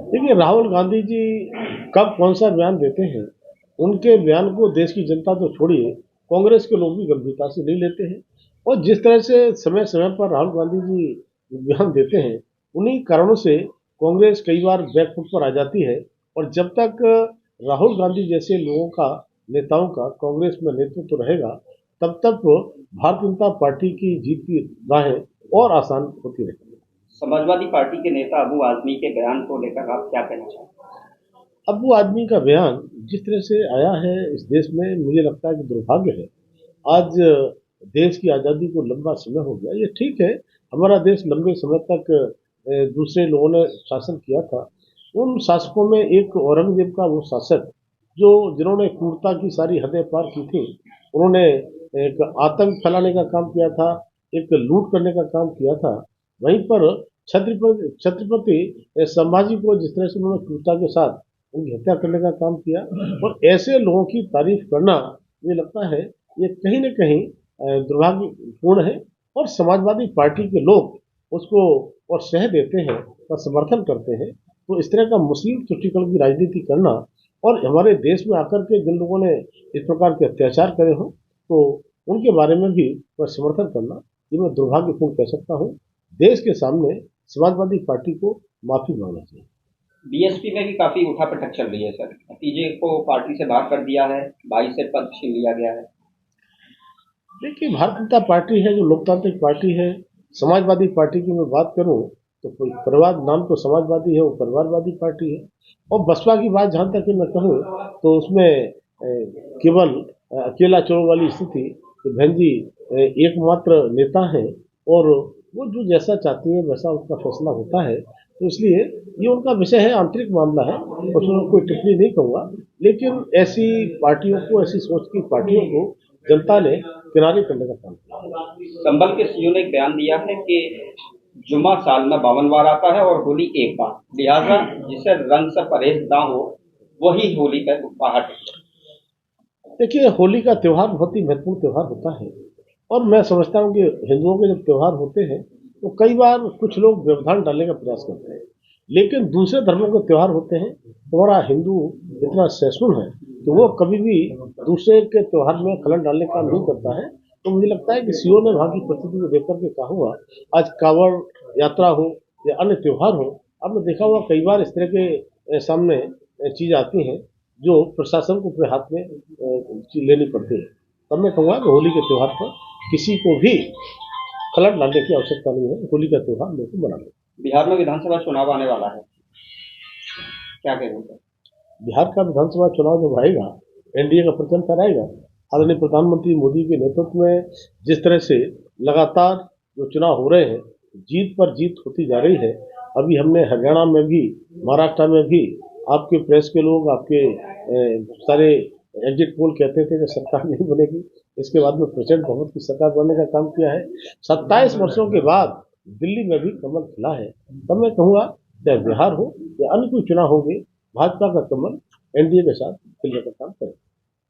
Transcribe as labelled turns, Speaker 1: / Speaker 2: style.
Speaker 1: देखिए, राहुल गांधी जी कब कौन सा बयान देते हैं, उनके बयान को देश की जनता तो छोड़िए, कांग्रेस के लोग भी गंभीरता से नहीं लेते हैं। और जिस तरह से समय समय पर राहुल गांधी जी बयान देते हैं, उन्हीं कारणों से कांग्रेस कई बार बैकफुट पर आ जाती है। और जब तक राहुल गांधी जैसे लोगों का, नेताओं का कांग्रेस में नेतृत्व रहेगा, तब तक भारतीय जनता पार्टी की जीत की राहें और आसान होती रहेगी।
Speaker 2: समाजवादी पार्टी के नेता अबू आजमी के बयान को लेकर आप क्या कहना चाहते हैं?
Speaker 1: अब वो आदमी का बयान जिस तरह से आया है इस देश में, मुझे लगता है कि दुर्भाग्य है। आज देश की आज़ादी को लंबा समय हो गया, ये ठीक है। हमारा देश लंबे समय तक दूसरे लोगों ने शासन किया था। उन शासकों में एक औरंगजेब का वो शासक, जो जिन्होंने क्रूरता की सारी हदें पार की थी, उन्होंने एक आतंक फैलाने का काम किया था, एक लूट करने का काम किया था। वहीं पर छत्रपति संभाजी को जिस तरह से उन्होंने क्रूरता के साथ उनकी हत्या करने का काम किया, और ऐसे लोगों की तारीफ करना, मुझे लगता है ये कहीं न कहीं दुर्भाग्यपूर्ण है। और समाजवादी पार्टी के लोग उसको और सह देते हैं और समर्थन करते हैं। तो इस तरह का मुस्लिम तुष्टीकरण की राजनीति करना, और हमारे देश में आकर के जिन लोगों ने इस प्रकार के अत्याचार करे हों, तो उनके बारे में भी वह समर्थन करना, ये मैं दुर्भाग्यपूर्ण कह सकता हूँ। देश के सामने समाजवादी पार्टी को माफी मांगना चाहिए।
Speaker 2: बीएसपी में भी काफी उठापटक चल रही है सर। भतीजे को पार्टी से बाहर कर दिया है, भाई से पद छीन लिया गया है।
Speaker 1: देखिए, भारतीय जनता पार्टी है जो लोकतांत्रिक पार्टी है। समाजवादी पार्टी की मैं बात करूं, तो कोई परिवार, नाम तो समाजवादी है, वो परिवारवादी पार्टी है। और बसपा की बात जहां तक कि मैं कहूं, तो उसमें केवल अकेला चोर वाली स्थिति, कि बहन जी एकमात्र नेता है, और वो जो जैसा चाहती है वैसा उसका फैसला होता है। तो इसलिए ये उनका विषय है, आंतरिक मामला है, उसमें कोई टिप्पणी नहीं कहूँगा। लेकिन ऐसी पार्टियों को, ऐसी सोच की पार्टियों को जनता ने किनारे करने का काम किया।
Speaker 2: संभल के सीईओ ने एक बयान दिया है कि जुम्मा साल में 52 बार आता है और होली एक बार, लिहाजा जिसे रंग से परहेज ना हो वही होली पे बाहर निकले।
Speaker 1: देखिए, होली का त्यौहार बहुत ही महत्वपूर्ण त्यौहार होता है। और मैं समझता हूँ कि हिंदुओं के जब त्यौहार होते हैं, तो कई बार कुछ लोग व्यवधान डालने का प्रयास करते हैं। लेकिन दूसरे धर्मों के त्यौहार होते हैं, हमारा हिंदू इतना सहिष्णु है कि वो कभी भी दूसरे के त्यौहार में खलल डालने का नहीं करता है। तो मुझे लगता है कि सीओ ने वहाँ की परिस्थिति को देख करके कहा हुआ, आज कांवड़ यात्रा हो या अन्य त्यौहार हो, आपने देखा हुआ कई बार इस तरह के सामने चीज आती हैं, जो प्रशासन को अपने हाथ में लेनी पड़ती है। तब मैं कहूँगा कि होली के त्यौहार पर किसी को भी खलल डालने की आवश्यकता नहीं है। होली का त्यौहार लोग को मनाना।
Speaker 2: बिहार में विधानसभा चुनाव आने वाला है, क्या कहेंगे सर?
Speaker 1: बिहार का विधानसभा चुनाव जब आएगा, एनडीए का प्रचंड कराएगा। आदरणीय प्रधानमंत्री मोदी के नेतृत्व में जिस तरह से लगातार जो चुनाव हो रहे हैं, जीत पर जीत होती जा रही है। अभी हमने हरियाणा में भी, महाराष्ट्र में भी, आपके प्रेस के लोग, आपके सारे एग्जिट पोल कहते थे कि सरकार नहीं बनेगी। इसके बाद में प्रचंड बहुमत की सरकार बनने का काम किया है। 27 वर्षों के बाद दिल्ली में भी कमल खिला है। तब मैं कहूँगा, चाहे बिहार हो या अन्य कोई चुनाव होंगे, भाजपा का कमल एनडीए के साथ खिलने का काम करें।